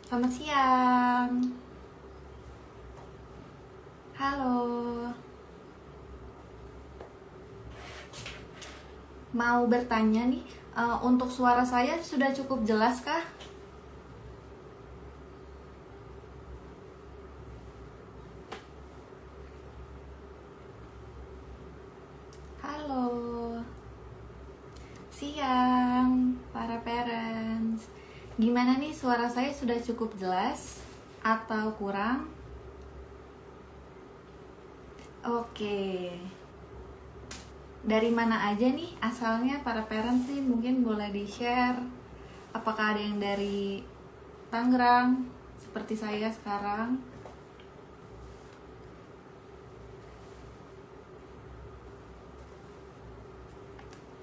Selamat siang. Halo. Mau bertanya nih, untuk suara saya sudah cukup jelas kah? Halo. Siang, para parents. Gimana nih, suara saya sudah cukup jelas atau kurang? Oke. Dari mana aja nih asalnya para parents nih, mungkin boleh di-share. Apakah ada yang dari Tangerang seperti saya sekarang?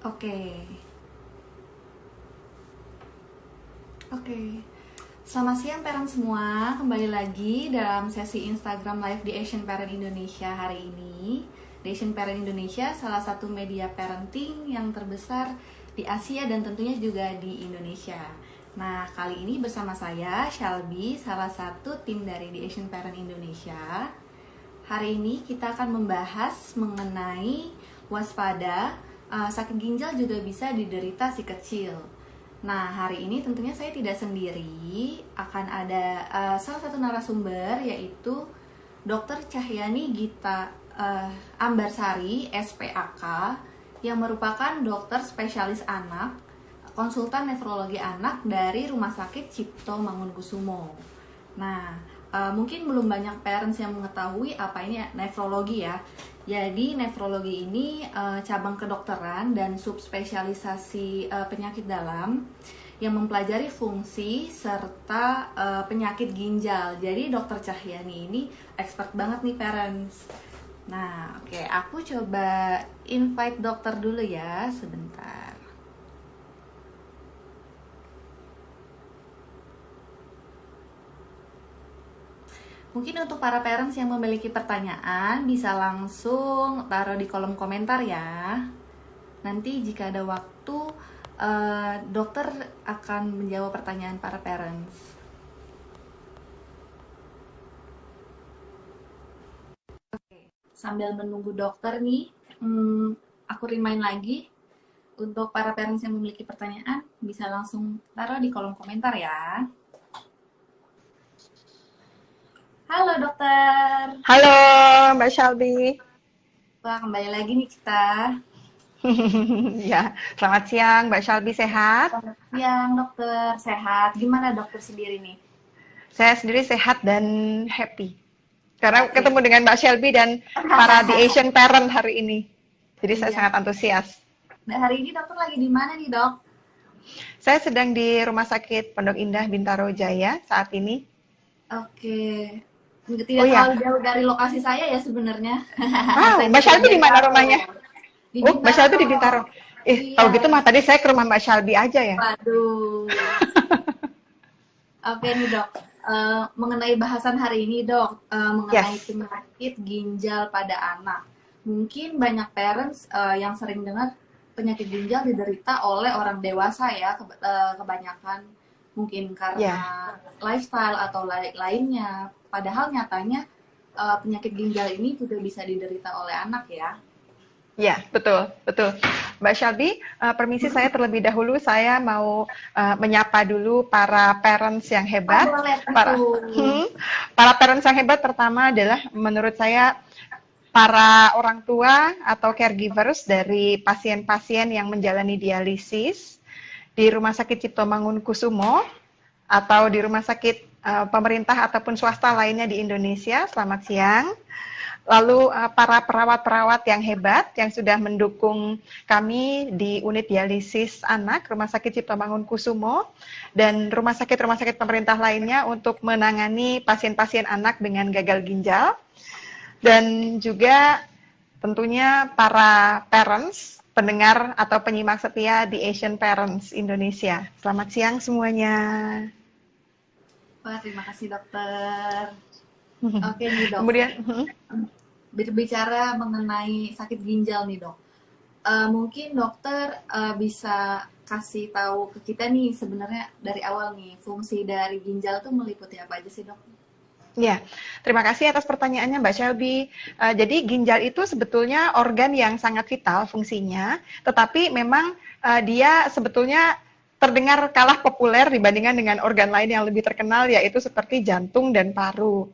Oke. Oke. Selamat siang parent semua, kembali lagi dalam sesi Instagram Live di Asian Parent Indonesia hari ini. The Asian Parent Indonesia salah satu media parenting yang terbesar di Asia dan tentunya juga di Indonesia. Nah, kali ini bersama saya Shelby, salah satu tim dari The Asian Parent Indonesia. Hari ini kita akan membahas mengenai waspada, sakit ginjal juga bisa diderita si kecil. Nah, hari ini tentunya saya tidak sendiri, akan ada salah satu narasumber yaitu Dr. Cahyani Gita Ambarsari, SPAK, yang merupakan dokter spesialis anak, konsultan nefrologi anak dari Rumah Sakit Cipto Mangunkusumo. Nah, mungkin belum banyak parents yang mengetahui apa ini nefrologi ya. Jadi nefrologi ini cabang kedokteran dan subspesialisasi penyakit dalam yang mempelajari fungsi serta penyakit ginjal. Jadi dokter Cahyani ini expert banget nih parents. Nah, oke, aku coba invite dokter dulu ya sebentar. Mungkin untuk para parents yang memiliki pertanyaan bisa langsung taruh di kolom komentar ya. Nanti jika ada waktu, dokter akan menjawab pertanyaan para parents. Oke, sambil menunggu dokter nih, aku remind lagi untuk para parents yang memiliki pertanyaan bisa langsung taruh di kolom komentar ya. Halo dokter. Halo Mbak Shelby. Wah, kembali lagi nih kita. Ya, selamat siang Mbak Shelby, sehat? Selamat siang dokter, sehat. Gimana dokter sendiri nih? Saya sendiri sehat dan happy. Karena Oke. ketemu dengan Mbak Shelby dan para The Asian Parent hari ini. Jadi saya Iya. sangat antusias. Nah, hari ini dokter lagi di mana nih dok? Saya sedang di Rumah Sakit Pondok Indah Bintaro Jaya saat ini. Oke. Oh Tidak ya, terlalu jauh dari lokasi saya ya sebenarnya. wow, Saya Mbak juga di Shelby di mana Bintaro. rumahnya? Di Oh, Mbak Shelby Bintaro. di Bintaro. Tahu gitu Iya. mah tadi saya ke rumah Mbak Shelby aja ya. Waduh. Oke nih dok. Mengenai bahasan hari ini dok, mengenai Yes. penyakit ginjal pada anak. Mungkin banyak parents yang sering dengar penyakit ginjal diderita oleh orang dewasa ya, kebanyakan mungkin karena Ya. lifestyle atau lainnya. Padahal nyatanya penyakit ginjal ini juga bisa diderita oleh anak ya. Ya, betul, betul. Mbak Shelby, permisi saya terlebih dahulu, saya mau menyapa dulu para parents yang Oh hebat. boleh tentu. Para, para parents yang hebat pertama adalah menurut saya para orang tua atau caregivers dari pasien-pasien yang menjalani dialisis di Rumah Sakit Cipto Mangunkusumo atau di rumah sakit pemerintah ataupun swasta lainnya di Indonesia. Selamat siang. Lalu para perawat-perawat yang hebat yang sudah mendukung kami di unit dialisis anak Rumah Sakit Cipto Mangunkusumo dan rumah sakit pemerintah lainnya untuk menangani pasien-pasien anak dengan gagal ginjal. Dan juga tentunya para parents, pendengar atau penyimak setia di Asian Parents Indonesia. Selamat siang semuanya. Wah, terima kasih dokter. Oke nih dok. Kemudian, Berbicara mengenai sakit ginjal nih dok. Mungkin dokter bisa kasih tahu ke kita nih sebenarnya dari awal nih fungsi dari ginjal tuh meliputi apa aja sih dok? Ya, terima kasih atas pertanyaannya Mbak Shelby. Jadi ginjal itu sebetulnya organ yang sangat vital fungsinya, tetapi memang dia sebetulnya terdengar kalah populer dibandingkan dengan organ lain yang lebih terkenal, yaitu seperti jantung dan paru.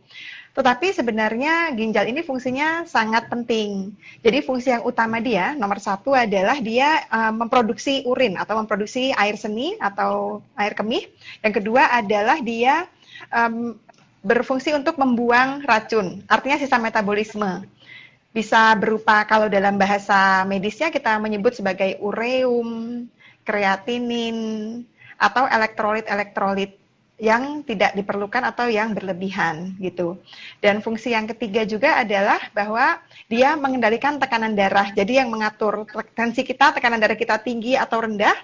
Tetapi sebenarnya ginjal ini fungsinya sangat penting. Jadi fungsi yang utama dia, nomor satu adalah dia memproduksi urin atau memproduksi air seni atau air kemih. Yang kedua adalah dia um, berfungsi untuk membuang racun, artinya sisa metabolisme. Bisa berupa kalau dalam bahasa medisnya kita menyebut sebagai ureum, kreatinin, atau elektrolit-elektrolit yang tidak diperlukan atau yang berlebihan gitu. Dan fungsi yang ketiga juga adalah bahwa dia mengendalikan tekanan darah. Jadi yang mengatur tensi kita, tekanan darah kita tinggi atau rendah,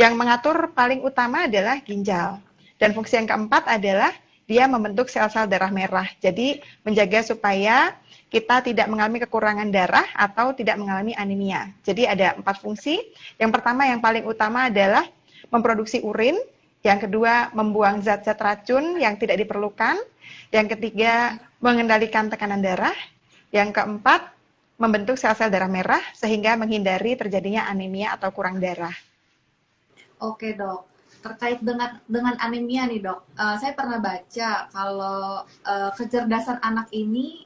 yang mengatur paling utama adalah ginjal. Dan fungsi yang keempat adalah dia membentuk sel-sel darah merah. Jadi menjaga supaya kita tidak mengalami kekurangan darah atau tidak mengalami anemia. Jadi ada 4 fungsi. Yang pertama yang paling utama adalah memproduksi urin. Yang kedua membuang zat-zat racun yang tidak diperlukan. Yang ketiga mengendalikan tekanan darah. Yang keempat membentuk sel-sel darah merah sehingga menghindari terjadinya anemia atau kurang darah. Oke dok. Terkait dengan anemia nih dok, saya pernah baca kalau kecerdasan anak ini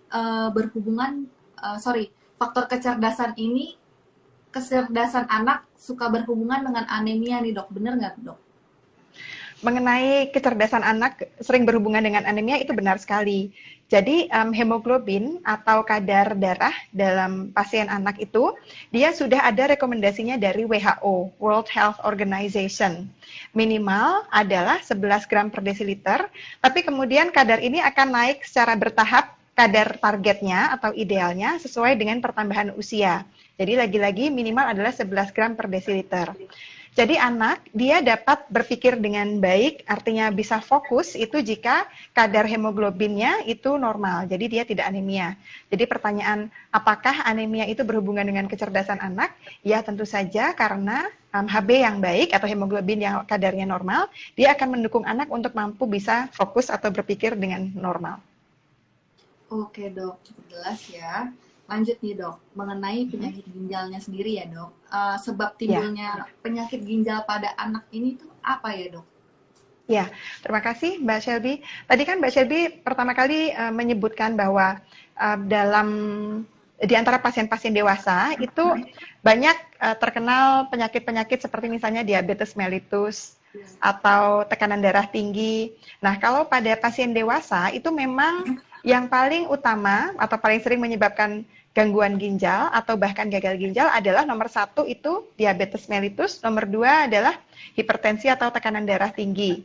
faktor kecerdasan anak suka berhubungan dengan anemia nih dok, bener nggak dok? Mengenai kecerdasan anak sering berhubungan dengan anemia itu benar sekali. Jadi hemoglobin atau kadar darah dalam pasien anak itu dia sudah ada rekomendasinya dari WHO, World Health Organization. Minimal adalah 11 gram per desiliter, tapi kemudian kadar ini akan naik secara bertahap kadar targetnya atau idealnya sesuai dengan pertambahan usia. Jadi lagi-lagi minimal adalah 11 gram per desiliter. Jadi anak dia dapat berpikir dengan baik, artinya bisa fokus itu jika kadar hemoglobinnya itu normal. Jadi dia tidak anemia. Jadi pertanyaan apakah anemia itu berhubungan dengan kecerdasan anak? Ya tentu saja karena HB yang baik atau hemoglobin yang kadarnya normal, dia akan mendukung anak untuk mampu bisa fokus atau berpikir dengan normal. Oke dok, cukup jelas ya. Lanjut nih dok, mengenai penyakit ginjalnya sendiri ya dok. Sebab timbulnya penyakit ginjal pada anak ini tuh apa ya dok? Ya, terima kasih Mbak Shelby. Tadi kan Mbak Shelby pertama kali menyebutkan bahwa di antara pasien-pasien dewasa itu banyak terkenal penyakit-penyakit seperti misalnya diabetes mellitus atau tekanan darah tinggi. Nah, kalau pada pasien dewasa itu memang yang paling utama atau paling sering menyebabkan gangguan ginjal atau bahkan gagal ginjal adalah nomor 1 itu diabetes mellitus, nomor 2 adalah hipertensi atau tekanan darah tinggi.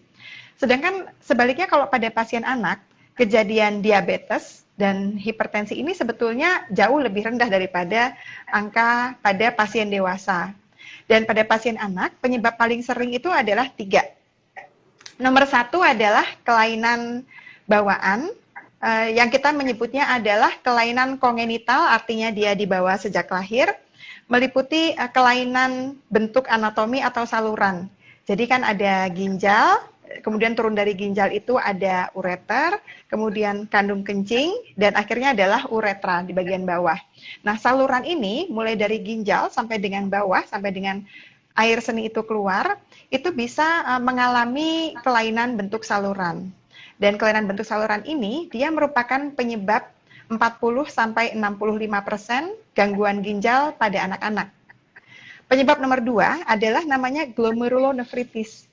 Sedangkan sebaliknya kalau pada pasien anak, kejadian diabetes dan hipertensi ini sebetulnya jauh lebih rendah daripada angka pada pasien dewasa. Dan pada pasien anak, penyebab paling sering itu adalah 3. Nomor 1 adalah kelainan bawaan, yang kita menyebutnya adalah kelainan kongenital, artinya dia dibawa sejak lahir, meliputi kelainan bentuk anatomi atau saluran. Jadi kan ada ginjal, kemudian turun dari ginjal itu ada ureter, kemudian kandung kencing, dan akhirnya adalah uretra di bagian bawah. Nah, saluran ini mulai dari ginjal sampai dengan bawah, sampai dengan air seni itu keluar, itu bisa mengalami kelainan bentuk saluran. Dan kelainan bentuk saluran ini, dia merupakan penyebab 40-65% gangguan ginjal pada anak-anak. Penyebab nomor 2 adalah namanya glomerulonefritis.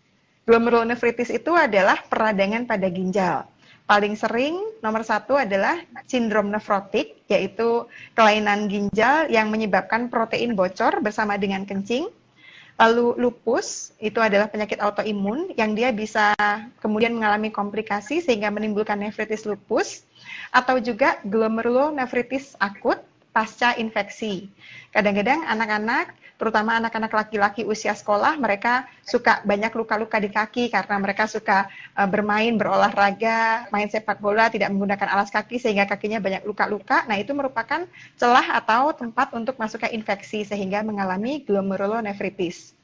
Glomerulonefritis itu adalah peradangan pada ginjal. Paling sering nomor 1 adalah sindrom nefrotik, yaitu kelainan ginjal yang menyebabkan protein bocor bersama dengan kencing. Lalu lupus, itu adalah penyakit autoimun yang dia bisa kemudian mengalami komplikasi sehingga menimbulkan nefritis lupus, atau juga glomerulonefritis akut, pasca infeksi. Kadang-kadang anak-anak, terutama anak-anak laki-laki usia sekolah, mereka suka banyak luka-luka di kaki karena mereka suka bermain, berolahraga, main sepak bola, tidak menggunakan alas kaki sehingga kakinya banyak luka-luka. Nah, itu merupakan celah atau tempat untuk masuknya infeksi sehingga mengalami glomerulonefritis.